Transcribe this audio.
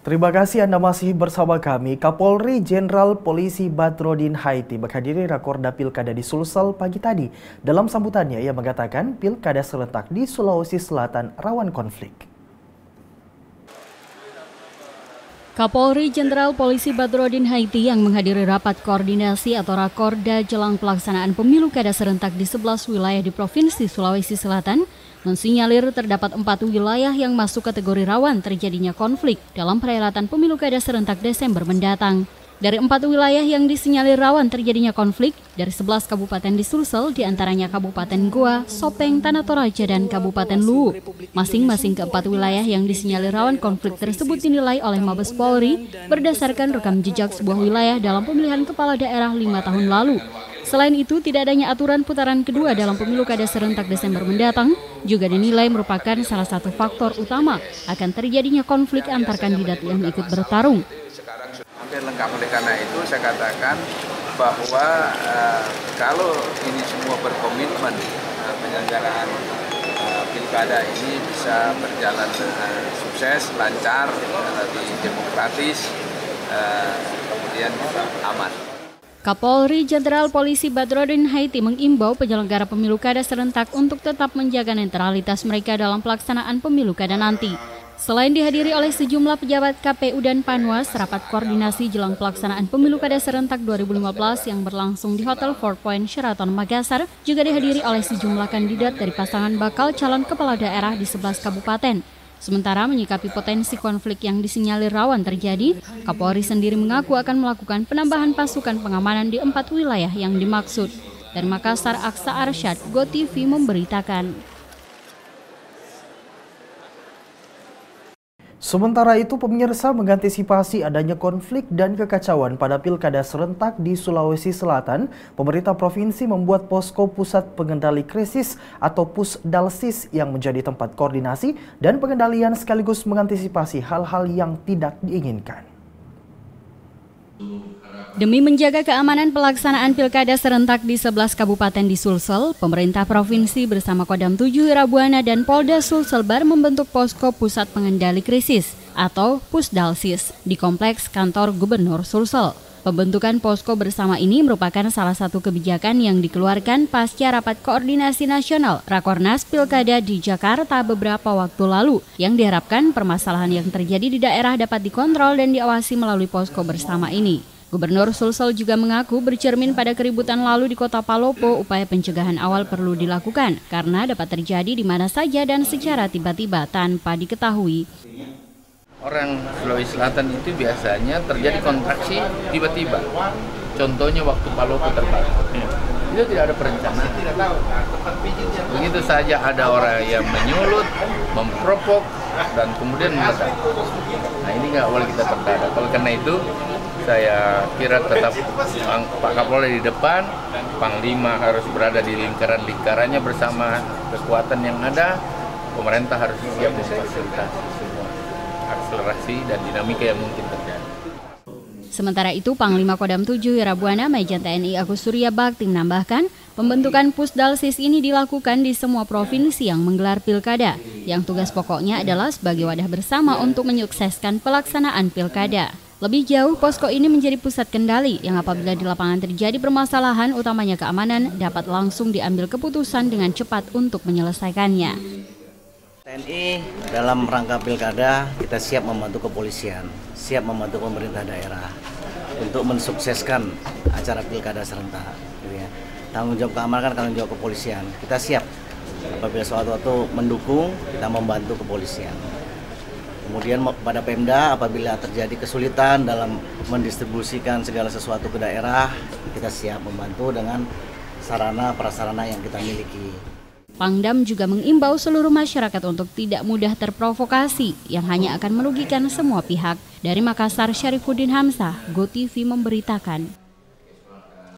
Terima kasih Anda masih bersama kami. Kapolri Jenderal Polisi Badrodin Haiti menghadiri Rakorda Pilkada di Sulsel pagi tadi. Dalam sambutannya, ia mengatakan Pilkada serentak di Sulawesi Selatan rawan konflik. Kapolri Jenderal Polisi Badrodin Haiti yang menghadiri rapat koordinasi atau Rakorda jelang pelaksanaan pemilu kada serentak di 11 wilayah di Provinsi Sulawesi Selatan mensinyalir terdapat 4 wilayah yang masuk kategori rawan terjadinya konflik dalam perhelatan pemilu kada serentak Desember mendatang. Dari 4 wilayah yang disinyalir rawan terjadinya konflik, dari 11 kabupaten di Sulsel, diantaranya Kabupaten Goa, Sopeng, Tanah Toraja, dan Kabupaten Luwu. Masing-masing keempat wilayah yang disinyalir rawan konflik tersebut dinilai oleh Mabes Polri berdasarkan rekam jejak sebuah wilayah dalam pemilihan kepala daerah 5 tahun lalu. Selain itu, tidak adanya aturan putaran kedua dalam pemilu kada serentak Desember mendatang juga dinilai merupakan salah satu faktor utama akan terjadinya konflik antar kandidat yang ikut bertarung. Hampir lengkap, oleh karena itu saya katakan bahwa kalau ini semua berkomitmen penyelenggaraan pilkada ini bisa berjalan sukses, lancar, lebih demokratis, kemudian juga aman. Kapolri Jenderal Polisi Badrodin Haiti mengimbau penyelenggara pemilu kada serentak untuk tetap menjaga netralitas mereka dalam pelaksanaan pemilu kada nanti. Selain dihadiri oleh sejumlah pejabat KPU dan Panwas, rapat koordinasi jelang pelaksanaan pemilu kada serentak 2015 yang berlangsung di Hotel Four Point Sheraton Makassar juga dihadiri oleh sejumlah kandidat dari pasangan bakal calon kepala daerah di 11 kabupaten. Sementara menyikapi potensi konflik yang disinyalir rawan terjadi, Kapolri sendiri mengaku akan melakukan penambahan pasukan pengamanan di 4 wilayah yang dimaksud. Dari Makassar, Aksa Arsyad, GoTV memberitakan. Sementara itu, pemirsa, mengantisipasi adanya konflik dan kekacauan pada Pilkada serentak di Sulawesi Selatan, pemerintah provinsi membuat posko pusat pengendali krisis atau Pusdalsis yang menjadi tempat koordinasi dan pengendalian sekaligus mengantisipasi hal-hal yang tidak diinginkan. Demi menjaga keamanan pelaksanaan Pilkada serentak di 11 kabupaten di Sulsel, pemerintah provinsi bersama Kodam 7 Irabuana dan Polda Sulselbar membentuk posko pusat pengendali krisis atau Pusdalsis di kompleks kantor Gubernur Sulsel. Pembentukan posko bersama ini merupakan salah satu kebijakan yang dikeluarkan pasca rapat koordinasi nasional Rakornas Pilkada di Jakarta beberapa waktu lalu, yang diharapkan permasalahan yang terjadi di daerah dapat dikontrol dan diawasi melalui posko bersama ini. Gubernur Sulsel juga mengaku bercermin pada keributan lalu di Kota Palopo, upaya pencegahan awal perlu dilakukan karena dapat terjadi di mana saja dan secara tiba-tiba tanpa diketahui. Orang Sulawesi Selatan itu biasanya terjadi kontraksi tiba-tiba. Contohnya waktu Palopo terbakar. Itu tidak ada perencanaan. Begitu saja ada orang yang menyulut, memprovok, dan kemudian meledak. Nah, ini nggak boleh kita terdadak. Oleh karena itu, saya kira tetap Pak Kapolri di depan, Panglima harus berada di lingkaran-lingkarannya bersama kekuatan yang ada. Pemerintah harus siap memfasilitasi semua akselerasi dan dinamika yang mungkin terjadi. Sementara itu, Panglima Kodam 7 Irabuana Majen TNI Agus Surya Bakti menambahkan, pembentukan Pusdalsis ini dilakukan di semua provinsi yang menggelar pilkada, yang tugas pokoknya adalah sebagai wadah bersama untuk menyukseskan pelaksanaan pilkada. Lebih jauh, posko ini menjadi pusat kendali yang apabila di lapangan terjadi permasalahan, utamanya keamanan, dapat langsung diambil keputusan dengan cepat untuk menyelesaikannya. TNI dalam rangka pilkada kita siap membantu kepolisian, siap membantu pemerintah daerah untuk mensukseskan acara pilkada serentak. Tanggung jawab keamanan kan tanggung jawab kepolisian. Kita siap apabila suatu mendukung, kita membantu kepolisian. Kemudian pada Pemda, apabila terjadi kesulitan dalam mendistribusikan segala sesuatu ke daerah, kita siap membantu dengan sarana prasarana yang kita miliki. Pangdam juga mengimbau seluruh masyarakat untuk tidak mudah terprovokasi yang hanya akan merugikan semua pihak. Dari Makassar, Syarifuddin Hamzah, GoTV memberitakan.